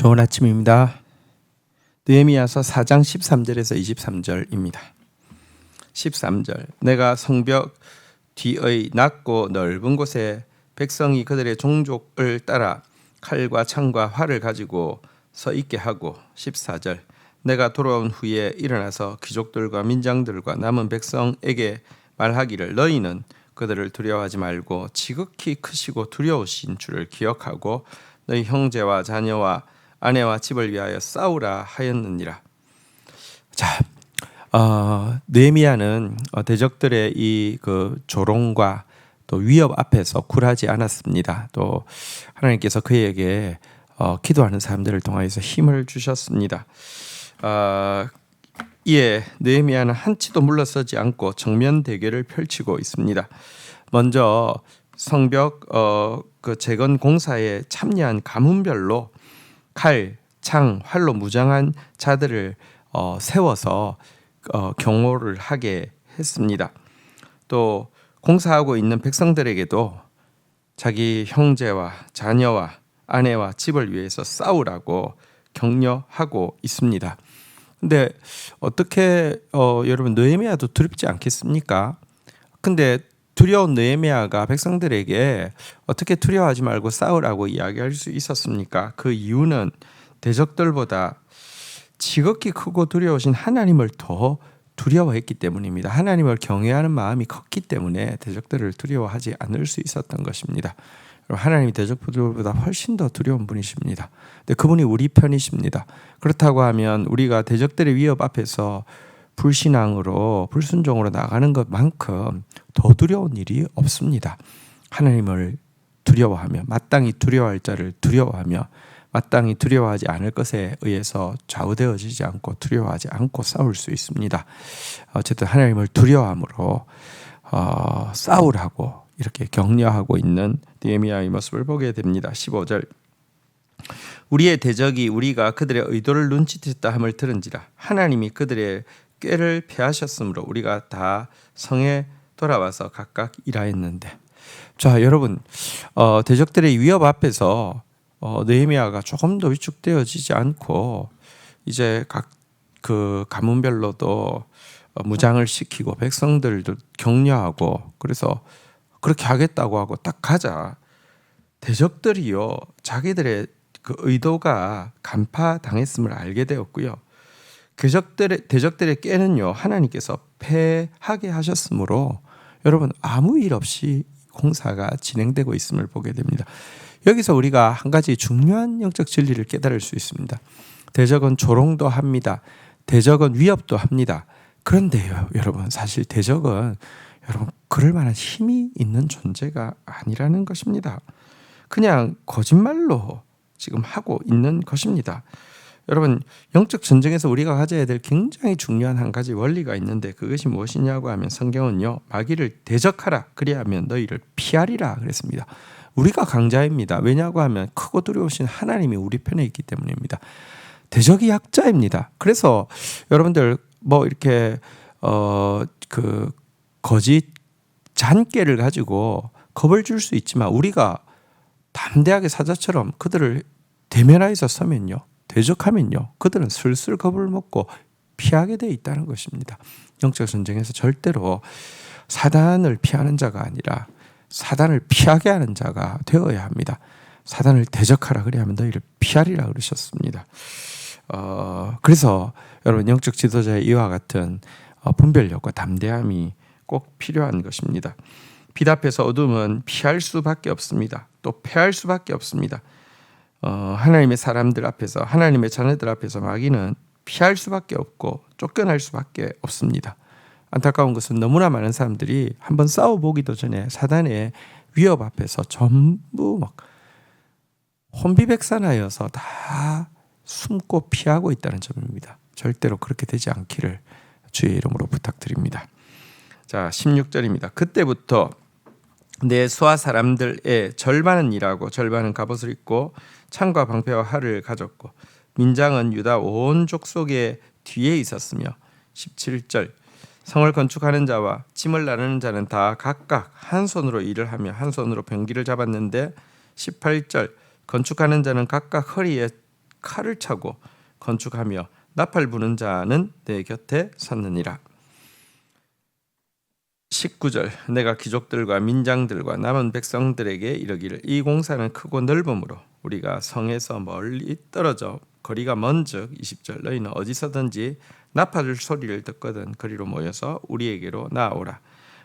좋은 아침입니다. 느헤미야서 4장 13절에서 23절입니다. 13절 내가 성벽 뒤의 낮고 넓은 곳에 백성이 그들의 종족을 따라 칼과 창과 활을 가지고 서 있게 하고 14절 내가 돌아온 후에 일어나서 귀족들과 민장들과 남은 백성에게 말하기를 너희는 그들을 두려워하지 말고 지극히 크시고 두려우신 주를 기억하고 너희 형제와 자녀와 아내와 집을 위하여 싸우라 하였느니라. 자, 느헤미야는 대적들의 이 조롱과 또 위협 앞에서 굴하지 않았습니다. 또 하나님께서 그에게 기도하는 사람들을 통하여서 힘을 주셨습니다. 이에 느헤미야는 한치도 물러서지 않고 정면 대결을 펼치고 있습니다. 먼저 성벽 재건 공사에 참여한 가문별로 칼, 창, 활로 무장한 자들을 세워서 경호를 하게 했습니다. 또 공사하고 있는 백성들에게도 자기 형제와 자녀와 아내와 집을 위해서 싸우라고 격려하고 있습니다. 근데 어떻게 여러분 느헤미야도 두렵지 않겠습니까? 근데 두려운 느헤미야가 백성들에게 어떻게 두려워하지 말고 싸우라고 이야기할 수 있었습니까? 그 이유는 대적들보다 지극히 크고 두려우신 하나님을 더 두려워했기 때문입니다. 하나님을 경외하는 마음이 컸기 때문에 대적들을 두려워하지 않을 수 있었던 것입니다. 하나님이 대적들보다 훨씬 더 두려운 분이십니다. 근데 그분이 우리 편이십니다. 그렇다고 하면 우리가 대적들의 위협 앞에서 불신앙으로 불순종으로 나가는 것만큼 더 두려운 일이 없습니다. 하나님을 두려워하며 마땅히 두려워할 자를 두려워하며 마땅히 두려워하지 않을 것에 의해서 좌우되어지지 않고 두려워하지 않고 싸울 수 있습니다. 어쨌든 하나님을 두려워함으로 싸우라고 이렇게 격려하고 있는 느헤미야의 모습을 보게 됩니다. 15절 우리의 대적이 우리가 그들의 의도를 눈치챘다 함을 들은지라 하나님이 그들의 꾀를 패하셨으므로 우리가 다 성에 돌아와서 각각 일하였는데. 자, 여러분 대적들의 위협 앞에서 느헤미야가 조금 더 위축되어지지 않고 이제 각 그 가문별로도 무장을 시키고 백성들도 격려하고 그래서 그렇게 하겠다고 하고 딱 가자 대적들이요 자기들의 그 의도가 간파당했음을 알게 되었고요. 대적들의 꾀는요 하나님께서 패하게 하셨으므로 여러분 아무 일 없이 공사가 진행되고 있음을 보게 됩니다. 여기서 우리가 한 가지 중요한 영적 진리를 깨달을 수 있습니다. 대적은 조롱도 합니다. 대적은 위협도 합니다. 그런데요 여러분 사실 대적은 여러분 그럴 만한 힘이 있는 존재가 아니라는 것입니다. 그냥 거짓말로 지금 하고 있는 것입니다. 여러분 영적 전쟁에서 우리가 가져야 될 굉장히 중요한 한 가지 원리가 있는데 그것이 무엇이냐고 하면 성경은요 마귀를 대적하라 그리하면 너희를 피하리라 그랬습니다. 우리가 강자입니다. 왜냐고 하면 크고 두려우신 하나님이 우리 편에 있기 때문입니다. 대적이 약자입니다. 그래서 여러분들 뭐 이렇게 그 거짓 잔꾀를 가지고 겁을 줄 수 있지만 우리가 담대하게 사자처럼 그들을 대면하여서 서면요 대적하면요 그들은 슬슬 겁을 먹고 피하게 돼 있다는 것입니다. 영적 전쟁에서 절대로 사단을 피하는 자가 아니라 사단을 피하게 하는 자가 되어야 합니다. 사단을 대적하라 그래야 하면 너희를 피하리라 그러셨습니다. 그래서 여러분 영적 지도자의 이와 같은 분별력과 담대함이 꼭 필요한 것입니다. 빛 앞에서 어둠은 피할 수밖에 없습니다. 또 패할 수밖에 없습니다. 하나님의 사람들 앞에서 하나님의 자녀들 앞에서 마귀는 피할 수밖에 없고 쫓겨날 수밖에 없습니다. 안타까운 것은 너무나 많은 사람들이 한번 싸워보기도 전에 사단의 위협 앞에서 전부 막 혼비백산하여서 다 숨고 피하고 있다는 점입니다. 절대로 그렇게 되지 않기를 주의 이름으로 부탁드립니다. 자, 16절입니다. 그때부터 내 수하 사람들의 절반은 일하고 절반은 갑옷을 입고 창과 방패와 활을 가졌고 민장은 유다 온 족속의 뒤에 있었으며 17절 성을 건축하는 자와 짐을 나르는 자는 다 각각 한 손으로 일을 하며 한 손으로 병기를 잡았는데 18절 건축하는 자는 각각 허리에 칼을 차고 건축하며 나팔 부는 자는 내 곁에 섰느니라. 19절 내가 귀족들과 민장들과 남은 백성들에게 이르기를 이 공사는 크고 넓음으로 우리가 성에서 멀리 떨어져 거리가 먼즉 20절 너희는 어디서든지 나팔 소리를 듣거든 거리로 모여서 우리에게로 나아오라.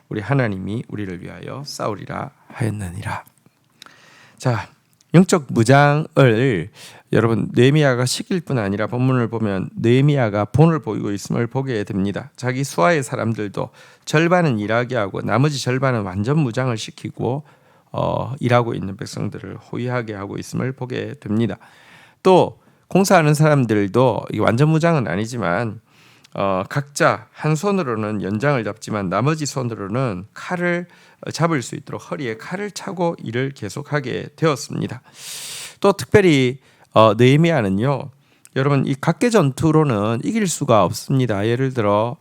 우리 하나님이 우리를 위하여 싸우리라 하였느니라. 자, 영적 무장을 여러분 느헤미야가 시킬 뿐 아니라 본문을 보면 느헤미야가 본을 보이고 있음을 보게 됩니다. 자기 수하의 사람들도 절반은 일하게 하고 나머지 절반은 완전 무장을 시키고 일하고 있는 백성들을 호위하게 하고 있음을 보게 됩니다. 또 공사하는 사람들도 완전 무장은 아니지만 각자 한 손으로는 연장을 잡지만 나머지 손으로는 칼을 잡을 수 있도록 허리에 칼을 차고 일을 계속하게 되었습니다. 또 특별히 느헤미야는요, 여러분 이 각계 전투로는 이길 수가 없습니다. 예를 들어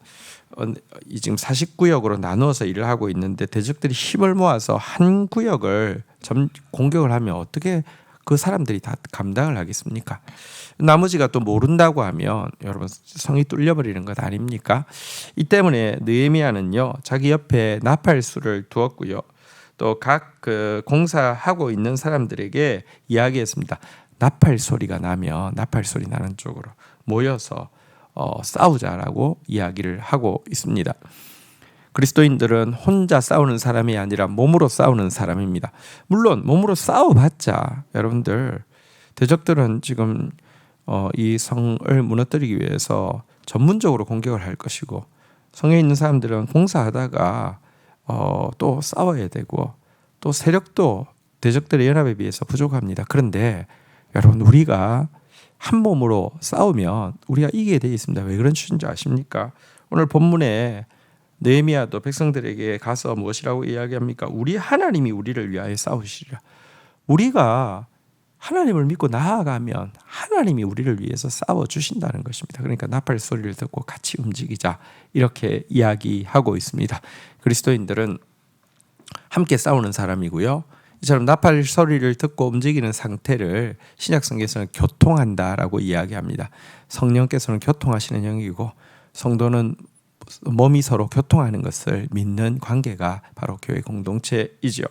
지금 40구역으로 나누어서 일을 하고 있는데 대적들이 힘을 모아서 한 구역을 공격을 하면 어떻게 그 사람들이 다 감당을 하겠습니까? 나머지가 또 모른다고 하면 여러분 성이 뚫려버리는 것 아닙니까? 이 때문에 느헤미야는요 자기 옆에 나팔수를 두었고요. 또 각 그 공사하고 있는 사람들에게 이야기했습니다. 나팔 소리가 나면 나팔 소리 나는 쪽으로 모여서 싸우자라고 이야기를 하고 있습니다. 그리스도인들은 혼자 싸우는 사람이 아니라 몸으로 싸우는 사람입니다. 물론 몸으로 싸워봤자 여러분들 대적들은 지금 이 성을 무너뜨리기 위해서 전문적으로 공격을 할 것이고 성에 있는 사람들은 공사하다가 또 싸워야 되고 또 세력도 대적들의 연합에 비해서 부족합니다. 그런데 여러분 우리가 한 몸으로 싸우면 우리가 이기게 되어 있습니다. 왜 그런 줄 아십니까? 오늘 본문에 느헤미야도 백성들에게 가서 무엇이라고 이야기합니까? 우리 하나님이 우리를 위하여 싸우시리라. 우리가 하나님을 믿고 나아가면 하나님이 우리를 위해서 싸워주신다는 것입니다. 그러니까 나팔 소리를 듣고 같이 움직이자 이렇게 이야기하고 있습니다. 그리스도인들은 함께 싸우는 사람이고요. 이처럼 나팔 소리를 듣고 움직이는 상태를 신약성경에서는 교통한다라고 이야기합니다. 성령께서는 교통하시는 영이고 성도는 몸이 서로 교통하는 것을 믿는 관계가 바로 교회 공동체이죠.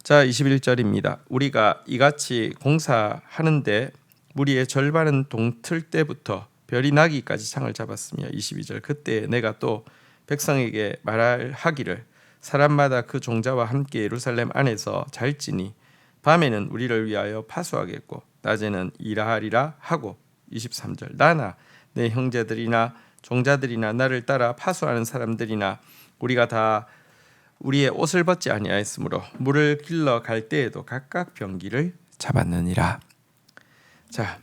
자, 21절입니다. 우리가 이같이 공사하는데 무리의 절반은 동틀 때부터 별이 나기까지 창을 잡았으며 22절 그때 내가 또 백성에게 말하기를 사람마다 그 종자와 함께 예루살렘 안에서 잘지니 밤에는 우리를 위하여 파수하겠고 낮에는 일하리라 하고 23절 나나 내 형제들이나 종자들이나 나를 따라 파수하는 사람들이나 우리가 다 우리의 옷을 벗지 아니하였으므로 물을 길러 갈 때에도 각각 병기를 잡았느니라. 자,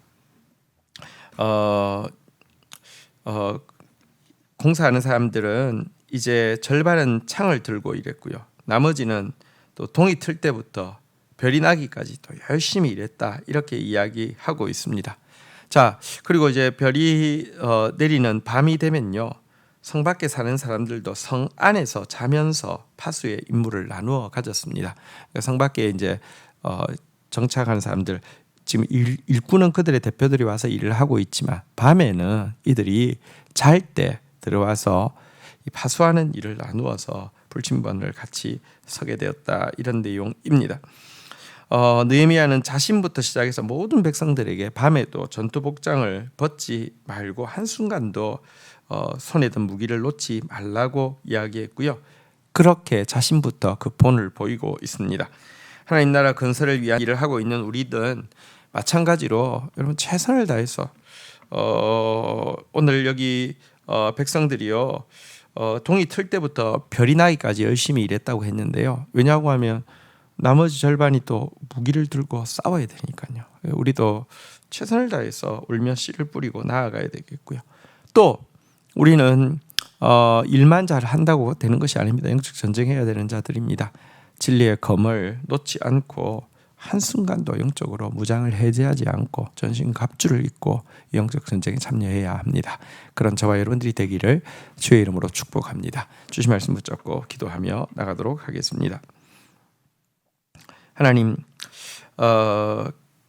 공사하는 사람들은 이제 절반은 창을 들고 일했고요. 나머지는 또 동이 틀 때부터 별이 나기까지 또 열심히 일했다 이렇게 이야기하고 있습니다. 자, 그리고 이제 별이 내리는 밤이 되면요. 성 밖에 사는 사람들도 성 안에서 자면서 파수의 임무를 나누어 가졌습니다. 성 밖에 이제 정착한 사람들 지금 일꾼은 그들의 대표들이 와서 일을 하고 있지만 밤에는 이들이 잘 때 들어와서 이 파수하는 일을 나누어서 불침번을 같이 서게 되었다 이런 내용입니다. 느헤미야는 자신부터 시작해서 모든 백성들에게 밤에도 전투 복장을 벗지 말고 한순간도 손에 든 무기를 놓지 말라고 이야기했고요. 그렇게 자신부터 그 본을 보이고 있습니다. 하나님 나라 건설을 위한 일을 하고 있는 우리들은 마찬가지로 여러분 최선을 다해서 오늘 여기 백성들이요 동이 틀 때부터 별이 나기까지 열심히 일했다고 했는데요. 왜냐고 하면 나머지 절반이 또 무기를 들고 싸워야 되니까요. 우리도 최선을 다해서 울며 씨를 뿌리고 나아가야 되겠고요. 또 우리는 일만 잘 한다고 되는 것이 아닙니다. 영적 전쟁해야 되는 자들입니다. 진리의 검을 놓지 않고 한순간도 영적으로 무장을 해제하지 않고 전신 갑주를 입고 영적 전쟁에 참여해야 합니다. 그런 저와 여러분들이 되기를 주의 이름으로 축복합니다. 주신 말씀 붙잡고 기도하며 나가도록 하겠습니다. 하나님,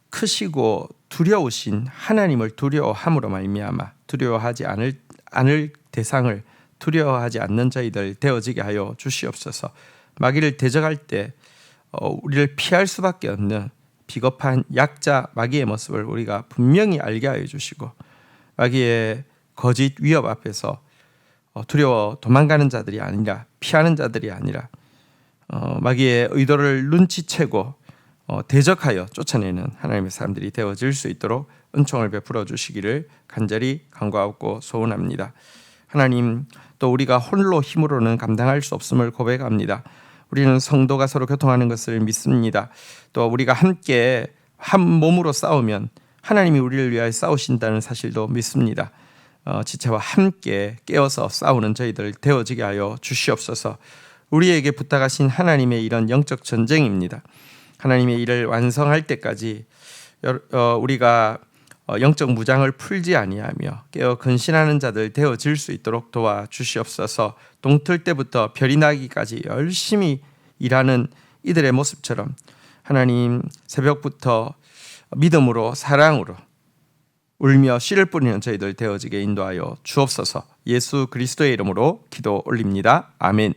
크시고 두려우신 하나님을 두려워함으로 말미암아 두려워하지 않을 대상을 두려워하지 않는 저희들 되어지게 하여 주시옵소서. 마귀를 대적할 때 우리를 피할 수밖에 없는 비겁한 약자 마귀의 모습을 우리가 분명히 알게 하여 주시고, 마귀의 거짓 위협 앞에서 두려워 도망가는 자들이 아니라, 피하는 자들이 아니라 마귀의 의도를 눈치채고 대적하여 쫓아내는 하나님의 사람들이 되어질 수 있도록 은총을 베풀어 주시기를 간절히 간구하고 소원합니다. 하나님, 또 우리가 홀로 힘으로는 감당할 수 없음을 고백합니다. 우리는 성도가 서로 교통하는 것을 믿습니다. 또 우리가 함께 한 몸으로 싸우면 하나님이 우리를 위하여 싸우신다는 사실도 믿습니다. 지체와 함께 깨어서 싸우는 저희들 되어지게 하여 주시옵소서. 우리에게 부탁하신 하나님의 이런 영적 전쟁입니다. 하나님의 일을 완성할 때까지 우리가 영적 무장을 풀지 아니하며 깨어 근신하는 자들 되어질 수 있도록 도와주시옵소서. 동틀 때부터 별이 나기까지 열심히 일하는 이들의 모습처럼 하나님, 새벽부터 믿음으로 사랑으로 울며 씨를 뿌리는 저희들 되어지게 인도하여 주옵소서. 예수 그리스도의 이름으로 기도 올립니다. 아멘.